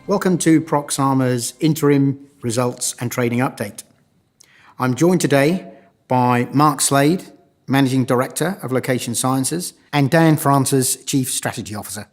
Welcome to Proxama's Interim Results and Trading Update. I'm joined today by Mark Slade, Managing Director of Location Sciences, and Dan Francis, Chief Strategy Officer.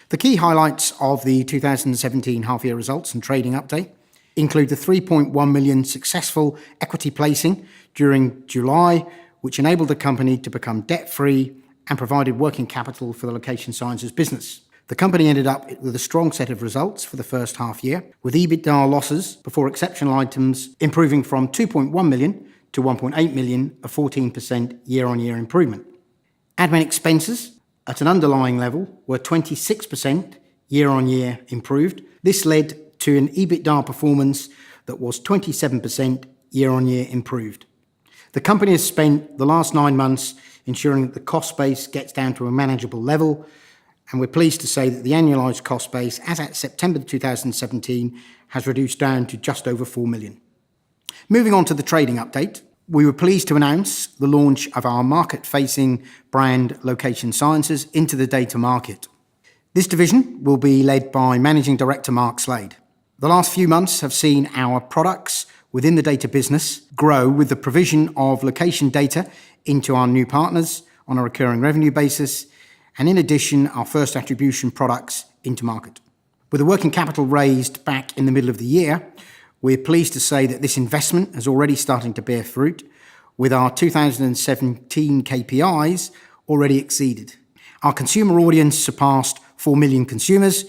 The key highlights of the 2017 half-year results and trading update include the 3.1 million successful equity placing during July, which enabled the company to become debt-free and provided working capital for the Location Sciences business. The company ended up with a strong set of results for the first half year, with EBITDA losses before exceptional items improving from 2.1 million to 1.8 million, a 14% year-on-year improvement. Admin expenses at an underlying level were 26% year-on-year improved. This led to an EBITDA performance that was 27% year-on-year improved. The company has spent the last 9 months ensuring that the cost base gets down to a manageable level, and we're pleased to say that the annualised cost base, as at September 2017, has reduced down to just over 4 million. Moving on to the trading update, we were pleased to announce the launch of our market-facing brand Location Sciences into the data market. This division will be led by Managing Director Mark Slade. The last few months have seen our products within the data business grow with the provision of location data into our new partners on a recurring revenue basis, and in addition, our first attribution products into market. With the working capital raised back in the middle of the year, we're pleased to say that this investment is already starting to bear fruit, with our 2017 KPIs already exceeded. Our consumer audience surpassed 4 million consumers,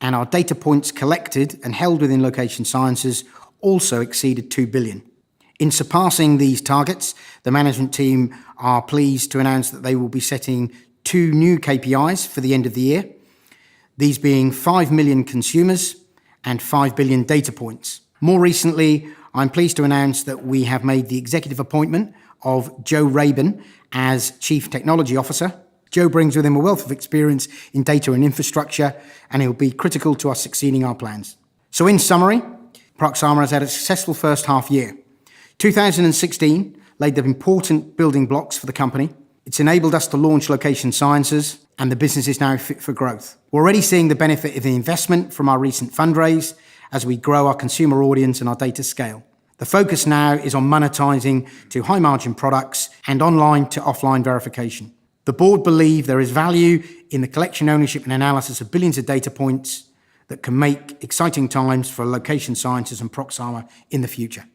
and our data points collected and held within Location Sciences also exceeded 2 billion. In surpassing these targets, the management team are pleased to announce that they will be setting 2 new KPIs for the end of the year, these being 5 million consumers and 5 billion data points. More recently, I'm pleased to announce that we have made the executive appointment of Joe Rabin as Chief Technology Officer. Joe brings with him a wealth of experience in data and infrastructure, and he'll be critical to us succeeding our plans. So in summary, Proxama has had a successful first half year. 2016 laid the important building blocks for the company. It's enabled us to launch Location Sciences, and the business is now fit for growth. We're already seeing the benefit of the investment from our recent fundraise as we grow our consumer audience and our data scale. The focus now is on monetising to high-margin products and online to offline verification. The board believe there is value in the collection, ownership and analysis of billions of data points that can make exciting times for Location Sciences and Proxama in the future.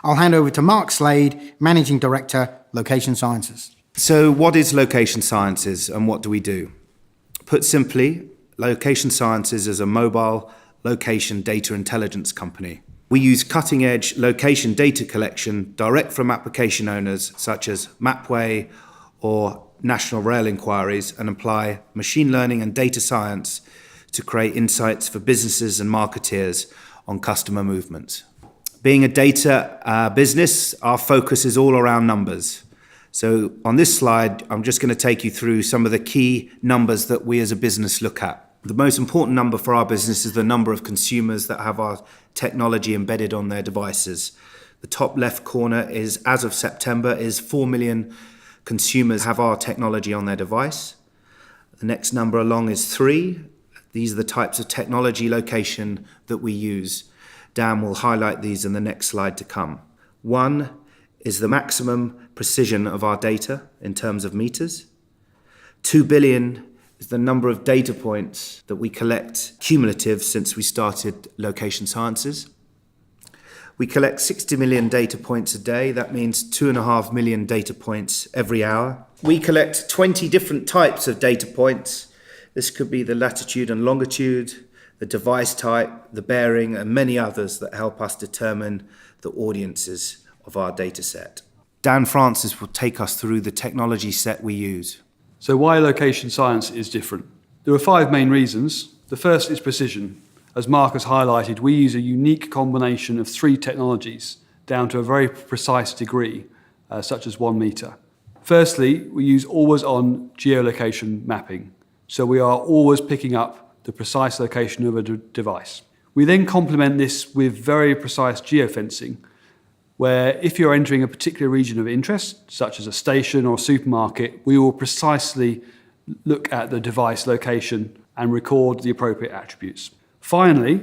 I'll hand over to Mark Slade, Managing Director, Location Sciences. So what is Location Sciences and what do we do? Put simply, Location Sciences is a mobile location data intelligence company. We use cutting-edge location data collection direct from application owners such as Mapway or National Rail Inquiries and apply machine learning and data science to create insights for businesses and marketeers on customer movements. Being a data business, our focus is all around numbers. So on this slide, I'm just going to take you through some of the key numbers that we as a business look at. The most important number for our business is the number of consumers that have our technology embedded on their devices. The top left corner is, as of September, is 4 million consumers have our technology on their device. The next number along is 3. These are the types of technology location that we use. Dan will highlight these in the next slide to come. 1 is the maximum precision of our data in terms of meters. 2 billion is the number of data points that we collect cumulative since we started Location Sciences. We collect 60 million data points a day. That means 2.5 million data points every hour. We collect 20 different types of data points. This could be the latitude and longitude, the device type, the bearing, and many others that help us determine the audiences of our data set. Dan Francis will take us through the technology set we use. So why Location Science is different? There are 5 main reasons. The first is precision. As Mark has highlighted, we use a unique combination of 3 technologies down to a very precise degree, such as 1 meter. Firstly, we use always-on geolocation mapping. So we are always picking up the precise location of a device. We then complement this with very precise geofencing, where if you're entering a particular region of interest, such as a station or a supermarket, we will precisely look at the device location and record the appropriate attributes. Finally,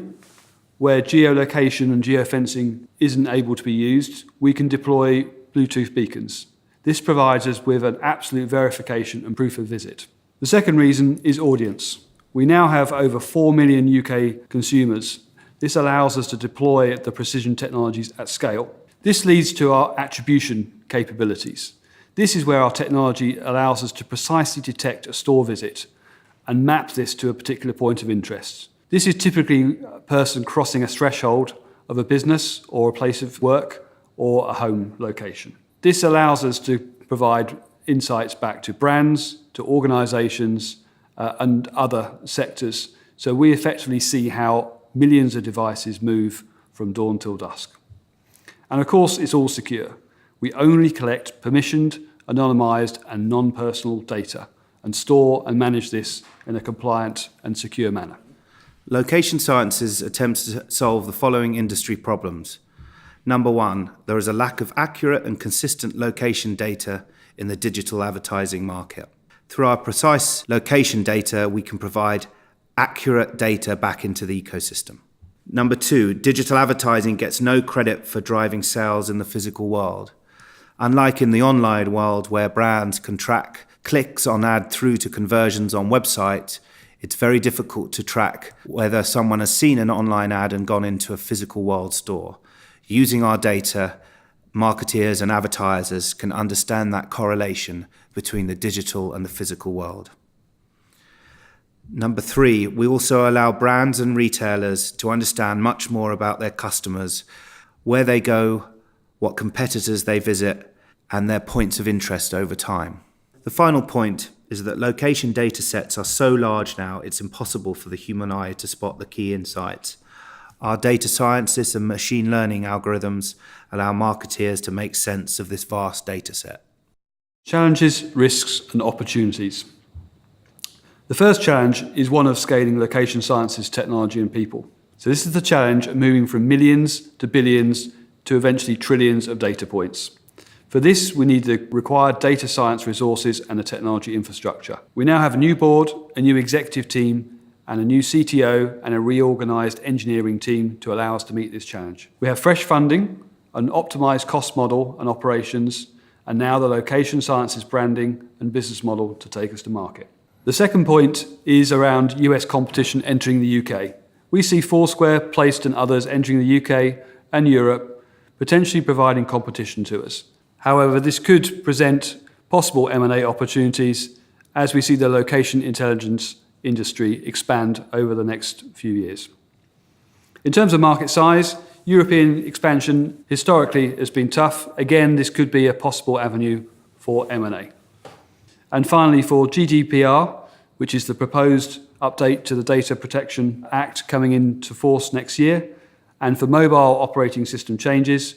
where geolocation and geofencing isn't able to be used, we can deploy Bluetooth beacons. This provides us with an absolute verification and proof of visit. The second reason is audience. We now have over 4 million UK consumers. This allows us to deploy the precision technologies at scale. This leads to our attribution capabilities. This is where our technology allows us to precisely detect a store visit and map this to a particular point of interest. This is typically a person crossing a threshold of a business or a place of work or a home location. This allows us to provide insights back to brands, to organisations, and other sectors. So we effectively see how millions of devices move from dawn till dusk. And of course, it's all secure. We only collect permissioned, anonymised, and non-personal data and store and manage this in a compliant and secure manner. Location Sciences attempts to solve the following industry problems. Number one, there is a lack of accurate and consistent location data in the digital advertising market. Through our precise location data, we can provide accurate data back into the ecosystem. Number two, digital advertising gets no credit for driving sales in the physical world. Unlike in the online world where brands can track clicks on ad through to conversions on websites, it's very difficult to track whether someone has seen an online ad and gone into a physical world store. Using our data, marketeers and advertisers can understand that correlation between the digital and the physical world. Number three, we also allow brands and retailers to understand much more about their customers, where they go, what competitors they visit, and their points of interest over time. The final point is that location data sets are so large now, it's impossible for the human eye to spot the key insights. Our data scientists and machine learning algorithms allow marketeers to make sense of this vast data set. Challenges, risks, and opportunities. The first challenge is one of scaling location sciences, technology, and people. So this is the challenge of moving from millions to billions to eventually trillions of data points. For this, we need the required data science resources and the technology infrastructure. We now have a new board, a new executive team, and a new CTO and a reorganised engineering team to allow us to meet this challenge. We have fresh funding, an optimised cost model and operations, and now the location sciences branding and business model to take us to market. The second point is around US competition entering the UK. We see Foursquare, Placed and others entering the UK and Europe, potentially providing competition to us. However, this could present possible M&A opportunities as we see the location intelligence industry expand over the next few years. In terms of market size, European expansion historically has been tough. Again, this could be a possible avenue for M&A. And finally, for GDPR, which is the proposed update to the Data Protection Act coming into force next year, and for mobile operating system changes,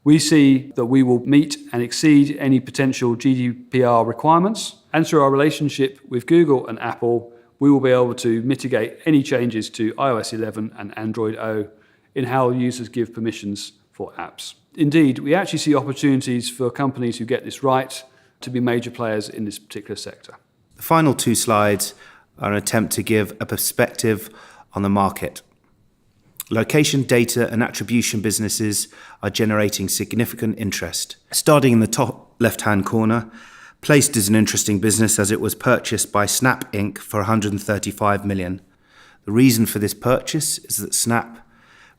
we see that we will meet and exceed any potential GDPR requirements. And through our relationship with Google and Apple, we will be able to mitigate any changes to iOS 11 and Android O in how users give permissions for apps. Indeed, we actually see opportunities for companies who get this right to be major players in this particular sector. The final two slides are an attempt to give a perspective on the market. Location data and attribution businesses are generating significant interest. Starting in the top left-hand corner, Placed is an interesting business as it was purchased by Snap Inc. for 135 million. The reason for this purchase is that Snap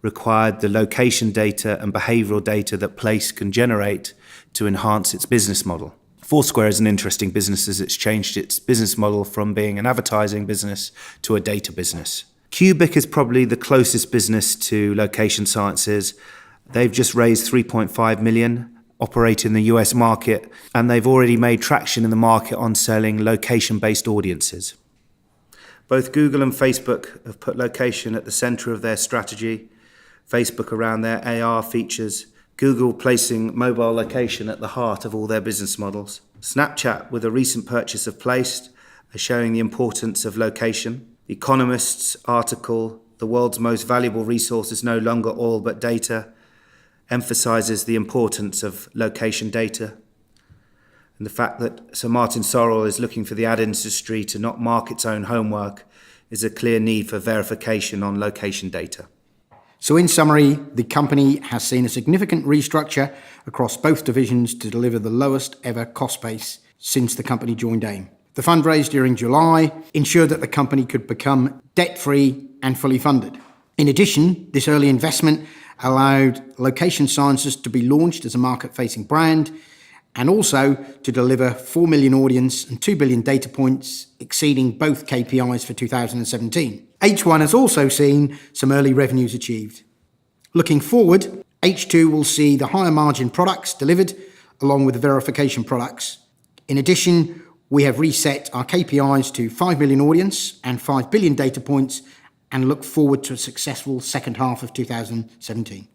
required the location data and behavioural data that Placed can generate to enhance its business model. Foursquare is an interesting business as it's changed its business model from being an advertising business to a data business. Cubic is probably the closest business to Location Sciences. They've just raised 3.5 million, operate in the US market, and they've already made traction in the market on selling location-based audiences. Both Google and Facebook have put location at the center of their strategy, Facebook around their AR features, Google placing mobile location at the heart of all their business models. Snapchat, with a recent purchase of Placed, are showing the importance of location. The Economist's article, "The World's Most Valuable Resource is No Longer Oil But Data," emphasizes the importance of location data. And the fact that Sir Martin Sorrell is looking for the ad industry to not mark its own homework is a clear need for verification on location data. So in summary, the company has seen a significant restructure across both divisions to deliver the lowest ever cost base since the company joined AIM. The fundraise during July ensured that the company could become debt-free and fully funded. In addition, this early investment allowed Location Sciences to be launched as a market-facing brand and also to deliver 4 million audience and 2 billion data points, exceeding both KPIs for 2017. H1 has also seen some early revenues achieved. Looking forward, H2 will see the higher margin products delivered along with the verification products. In addition, we have reset our KPIs to 5 million audience and 5 billion data points and look forward to a successful second half of 2017.